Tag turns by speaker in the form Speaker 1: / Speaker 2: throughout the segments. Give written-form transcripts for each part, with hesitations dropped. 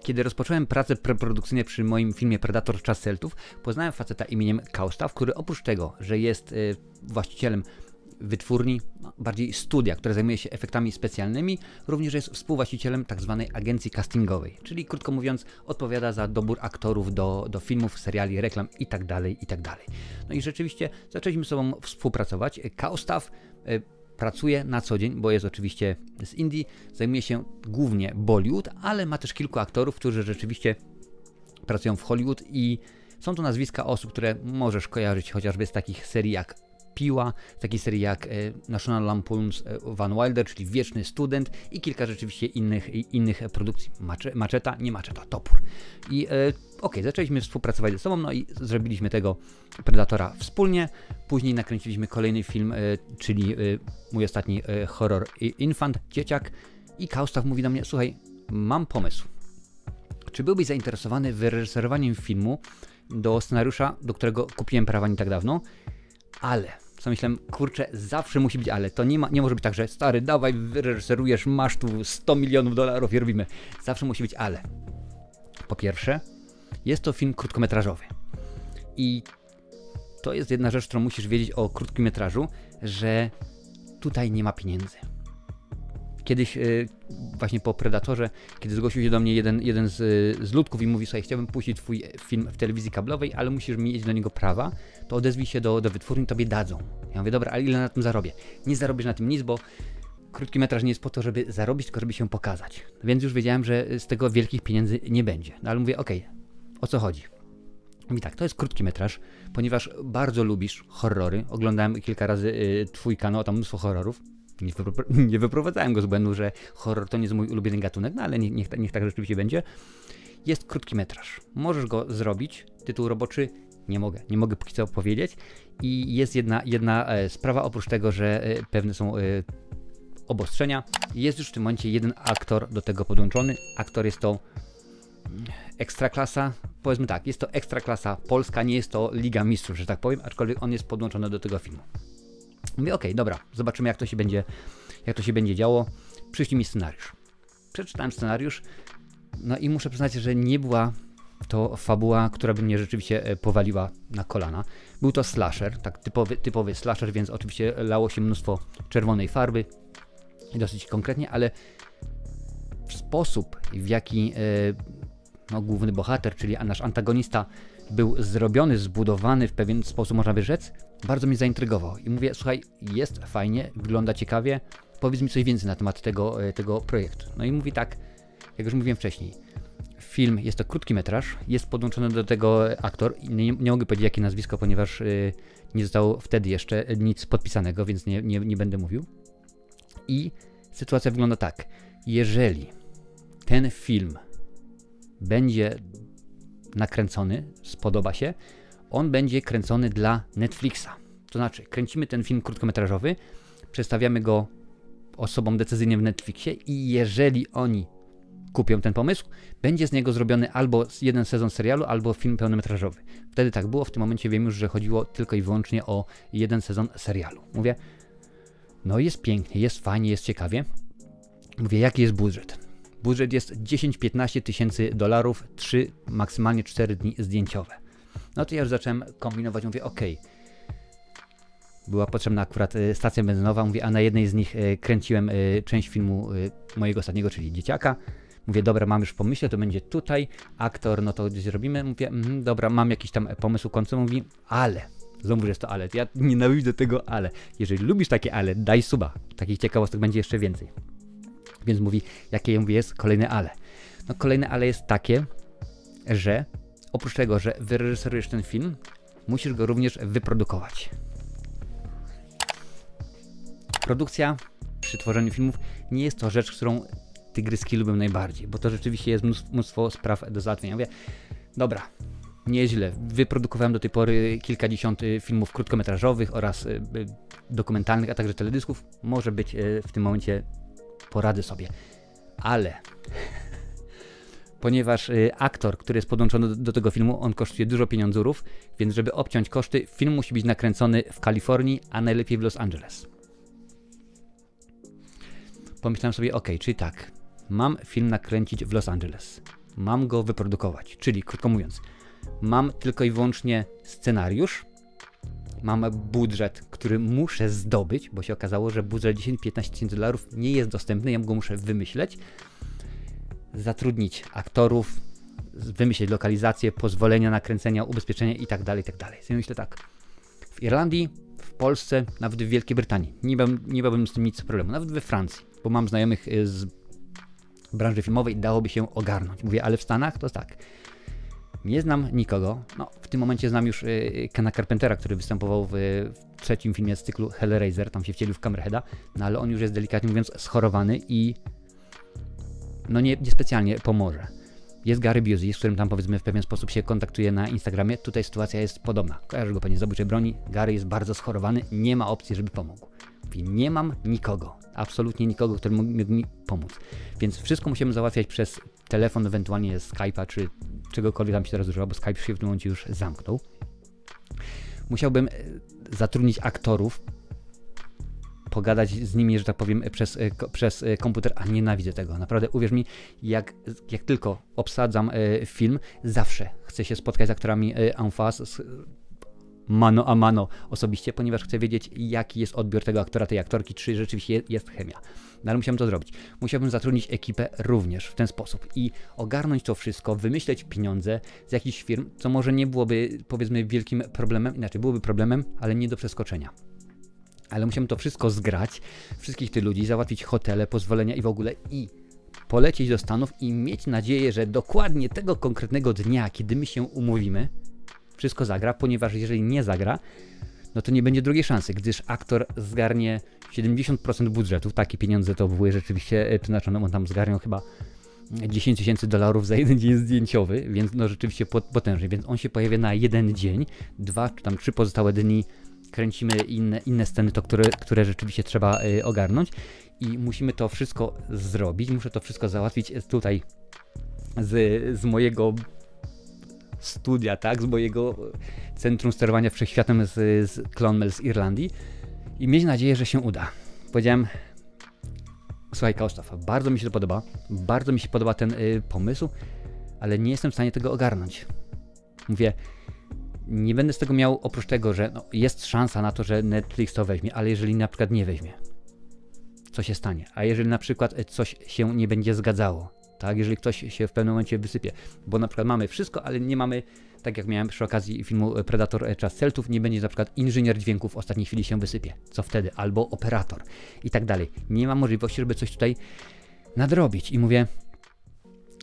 Speaker 1: Kiedy rozpocząłem pracę preprodukcyjne przy moim filmie Predator Czas Celtów, poznałem faceta imieniem Kaustav, który oprócz tego, że jest właścicielem wytwórni, bardziej studia, które zajmuje się efektami specjalnymi, również jest współwłaścicielem tak zwanej agencji castingowej, czyli krótko mówiąc odpowiada za dobór aktorów do filmów, seriali, reklam itd., itd. No i rzeczywiście zaczęliśmy z sobą współpracować. Kaustav pracuje na co dzień, bo jest oczywiście z Indii, zajmuje się głównie Bollywood, ale ma też kilku aktorów, którzy rzeczywiście pracują w Hollywood i są to nazwiska osób, które możesz kojarzyć chociażby z takich serii jak Piła, z takiej serii jak National Lampoon's Van Wilder, czyli Wieczny Student i kilka rzeczywiście innych produkcji. Maczeta, nie Maczeta, Topór. I zaczęliśmy współpracować ze sobą, no i zrobiliśmy tego Predatora wspólnie. Później nakręciliśmy kolejny film, czyli mój ostatni horror Infant, Dzieciak. I Kaustav mówi do mnie, słuchaj, mam pomysł. Czy byłbyś zainteresowany wyreżyserowaniem filmu do scenariusza, do którego kupiłem prawa nie tak dawno, ale co myślałem, kurczę, zawsze musi być ale. To nie może być tak, że stary, dawaj, wyreżyserujesz, masz tu $100 milionów i robimy. Zawsze musi być ale. Po pierwsze, jest to film krótkometrażowy. I to jest jedna rzecz, którą musisz wiedzieć o krótkometrażu, że tutaj nie ma pieniędzy. Kiedyś właśnie po Predatorze, kiedy zgłosił się do mnie jeden z ludków i mówi, słuchaj, chciałbym puścić twój film w telewizji kablowej, ale musisz mieć do niego prawa, to odezwij się do wytwórni, tobie dadzą. Ja mówię, dobra, ale ile na tym zarobię? Nie zarobisz na tym nic, bo krótkometraż nie jest po to, żeby zarobić, tylko żeby się pokazać. Więc już wiedziałem, że z tego wielkich pieniędzy nie będzie. No ale mówię, okej, o co chodzi? Mówi tak, to jest krótkometraż, ponieważ bardzo lubisz horrory. Oglądałem kilka razy twój kanał, tam mnóstwo horrorów. Nie wyprowadzałem go z błędu, że horror to nie jest mój ulubiony gatunek, no ale niech tak rzeczywiście będzie. Jest krótkometraż. Możesz go zrobić. Tytuł roboczy nie mogę póki co powiedzieć. I jest jedna sprawa, oprócz tego, że pewne są obostrzenia. Jest już w tym momencie jeden aktor do tego podłączony. Aktor jest to ekstraklasa, powiedzmy tak, jest to ekstraklasa polska, nie jest to Liga Mistrzów, że tak powiem, aczkolwiek on jest podłączony do tego filmu. Mówię, okej, dobra, zobaczymy jak to się będzie działo. Przyszli mi scenariusz. Przeczytałem scenariusz, no i muszę przyznać, że nie była to fabuła, która by mnie rzeczywiście powaliła na kolana. Był to slasher, tak typowy slasher, więc oczywiście lało się mnóstwo czerwonej farby i dosyć konkretnie, ale sposób, w jaki główny bohater, czyli nasz antagonista był zrobiony, zbudowany w pewien sposób, można by rzec, bardzo mnie zaintrygował. I mówię, słuchaj, jest fajnie, wygląda ciekawie, powiedz mi coś więcej na temat tego projektu. No i mówi tak, jak już mówiłem wcześniej, film jest to krótki metraż, jest podłączony do tego aktor, nie mogę powiedzieć jakie nazwisko, ponieważ nie zostało wtedy jeszcze nic podpisanego, więc nie będę mówił. I sytuacja wygląda tak, jeżeli ten film będzie nakręcony, spodoba się, on będzie kręcony dla Netflixa. To znaczy, kręcimy ten film krótkometrażowy, przedstawiamy go osobom decyzyjnym w Netflixie i jeżeli oni kupią ten pomysł, będzie z niego zrobiony albo jeden sezon serialu, albo film pełnometrażowy. Wtedy tak było, w tym momencie wiem już, że chodziło tylko i wyłącznie o jeden sezon serialu. Mówię, no jest pięknie, jest fajnie, jest ciekawie. Mówię, jaki jest budżet? Budżet jest 10-15 tysięcy dolarów, 3, maksymalnie 4 dni zdjęciowe. No to ja już zacząłem kombinować, mówię, okej. Była potrzebna akurat stacja benzynowa, mówię, a na jednej z nich kręciłem część filmu mojego ostatniego, czyli Dzieciaka. Mówię, dobra, mam już w pomyśle, to będzie tutaj, aktor, no to gdzieś robimy. Mówię, dobra, mam jakiś tam pomysł końcu, mówi, ale, znowu jest to ale, ja nienawidzę tego ale. Jeżeli lubisz takie ale, daj suba, takich ciekawostek będzie jeszcze więcej. Więc mówi, jakie mówię, jest kolejne ale. No kolejne ale jest takie, że oprócz tego, że wyreżyserujesz ten film, musisz go również wyprodukować. Produkcja przy tworzeniu filmów nie jest to rzecz, którą tygryski lubią najbardziej, bo to rzeczywiście jest mnóstwo spraw do załatwienia. Mówię, dobra, nieźle, wyprodukowałem do tej pory kilkadziesiąt filmów krótkometrażowych oraz dokumentalnych, a także teledysków. Może być w tym momencie poradzę sobie, ale ponieważ aktor, który jest podłączony do tego filmu, on kosztuje dużo pieniądzurów, więc żeby obciąć koszty, film musi być nakręcony w Kalifornii, a najlepiej w Los Angeles. Pomyślałem sobie, ok, czyli tak, mam film nakręcić w Los Angeles. mam go wyprodukować. Czyli, krótko mówiąc, mam tylko i wyłącznie scenariusz, mam budżet, który muszę zdobyć, bo się okazało, że budżet 10-15 tysięcy dolarów nie jest dostępny, ja go muszę wymyśleć, zatrudnić aktorów, wymyślić lokalizację, pozwolenia na kręcenia, ubezpieczenia i tak dalej, i tak dalej. Ja myślę tak, w Irlandii, w Polsce, nawet w Wielkiej Brytanii nie miałbym z tym nic problemu, nawet we Francji, bo mam znajomych z branży filmowej i dałoby się ogarnąć. Mówię, ale w Stanach to tak. Nie znam nikogo. No, w tym momencie znam już Kena Carpentera, który występował w trzecim filmie z cyklu Hellraiser, tam się wcielił w Hammerheada, no ale on już jest delikatnie mówiąc schorowany i no nie specjalnie pomoże. Jest Gary Busey, z którym tam powiedzmy w pewien sposób się kontaktuje na Instagramie. Tutaj sytuacja jest podobna. Kojarzysz go pewnie z Zabójczej broni. Gary jest bardzo schorowany, nie ma opcji, żeby pomógł. Mówi, nie mam nikogo, absolutnie nikogo, który mógł mi pomóc. Więc wszystko musimy załatwiać przez telefon, ewentualnie Skype'a, czy czegokolwiek tam się teraz używa, bo Skype się w tym momencie już zamknął. Musiałbym zatrudnić aktorów, pogadać z nimi, że tak powiem, przez komputer, a nienawidzę tego. Naprawdę, uwierz mi, jak tylko obsadzam film, zawsze chcę się spotkać z aktorami en face, mano a mano osobiście, ponieważ chcę wiedzieć, jaki jest odbiór tego aktora, tej aktorki, czy rzeczywiście jest chemia. No ale musiałbym to zrobić. Musiałbym zatrudnić ekipę również w ten sposób i ogarnąć to wszystko, wymyśleć pieniądze z jakichś firm, co może nie byłoby, powiedzmy, wielkim problemem, inaczej byłoby problemem, ale nie do przeskoczenia. Ale musiałem to wszystko zgrać, wszystkich tych ludzi, załatwić hotele, pozwolenia i w ogóle i polecieć do Stanów i mieć nadzieję, że dokładnie tego konkretnego dnia, kiedy my się umówimy, wszystko zagra, ponieważ jeżeli nie zagra, no to nie będzie drugiej szansy, gdyż aktor zgarnie 70% budżetu, takie pieniądze to były rzeczywiście przeznaczone, on tam zgarniał chyba 10 tysięcy dolarów za jeden dzień zdjęciowy, więc no rzeczywiście potężnie, więc on się pojawia na jeden dzień, 2 czy tam 3 pozostałe dni kręcimy inne sceny, to które rzeczywiście trzeba ogarnąć i musimy to wszystko zrobić, muszę to wszystko załatwić tutaj z mojego studia, tak, z mojego centrum sterowania wszechświatem z Clonmel z Irlandii i mieć nadzieję, że się uda. Powiedziałem, słuchaj Kaustaw, bardzo mi się to podoba, bardzo mi się podoba ten pomysł, ale nie jestem w stanie tego ogarnąć. Mówię, nie będę z tego miał, oprócz tego, że no, jest szansa na to, że Netflix to weźmie, ale jeżeli na przykład nie weźmie, co się stanie? A jeżeli na przykład coś się nie będzie zgadzało, tak? Jeżeli ktoś się w pewnym momencie wysypie, bo na przykład mamy wszystko, ale nie mamy, tak jak miałem przy okazji filmu Predator Czas Celtów, nie będzie na przykład inżynier dźwięku w ostatniej chwili się wysypie. Co wtedy? Albo operator i tak dalej. Nie ma możliwości, żeby coś tutaj nadrobić i mówię,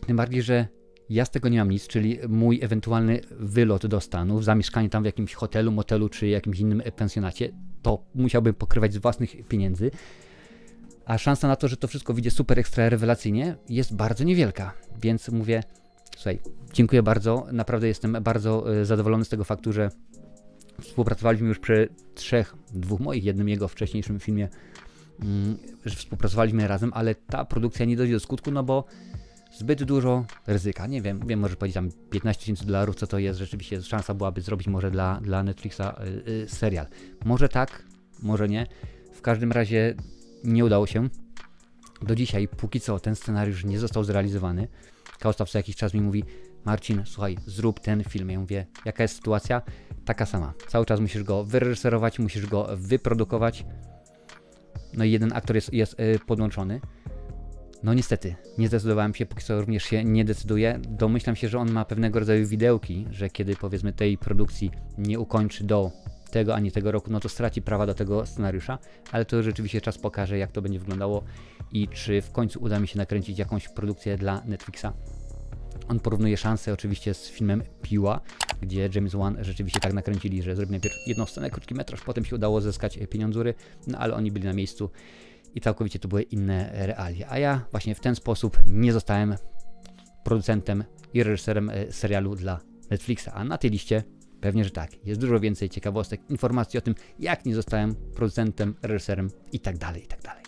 Speaker 1: tym bardziej, że ja z tego nie mam nic, czyli mój ewentualny wylot do Stanów, zamieszkanie tam w jakimś hotelu, motelu czy jakimś innym pensjonacie, to musiałbym pokrywać z własnych pieniędzy, a szansa na to, że to wszystko wyjdzie super ekstra rewelacyjnie jest bardzo niewielka, więc mówię, słuchaj, dziękuję bardzo, naprawdę jestem bardzo zadowolony z tego faktu, że współpracowaliśmy już przy dwóch moich, jednym jego wcześniejszym filmie, że współpracowaliśmy razem, ale ta produkcja nie dojdzie do skutku, no bo zbyt dużo ryzyka. Nie wiem, może powiedzieć tam 15 tysięcy dolarów, co to jest, rzeczywiście szansa byłaby zrobić może dla Netflixa serial. Może tak, może nie. W każdym razie nie udało się. Do dzisiaj, póki co, ten scenariusz nie został zrealizowany. Kaustaw co jakiś czas mi mówi, Marcin, słuchaj, zrób ten film. Ja mówię, jaka jest sytuacja? Taka sama. Cały czas musisz go wyreżyserować, musisz go wyprodukować. No i jeden aktor jest podłączony. No niestety, nie zdecydowałem się, póki co również się nie decyduję. Domyślam się, że on ma pewnego rodzaju widełki, że kiedy powiedzmy tej produkcji nie ukończy do tego ani tego roku, no to straci prawa do tego scenariusza, ale to rzeczywiście czas pokaże, jak to będzie wyglądało i czy w końcu uda mi się nakręcić jakąś produkcję dla Netflixa. On porównuje szanse oczywiście z filmem Piła, gdzie James Wan rzeczywiście tak nakręcili, że zrobili najpierw jedną scenę, krótki metraż, potem się udało zyskać pieniądzury, no ale oni byli na miejscu i całkowicie to były inne realia. A ja właśnie w ten sposób nie zostałem producentem i reżyserem serialu dla Netflixa, a na tej liście pewnie, że tak. Jest dużo więcej ciekawostek, informacji o tym, jak nie zostałem producentem, reżyserem i tak dalej, i tak dalej.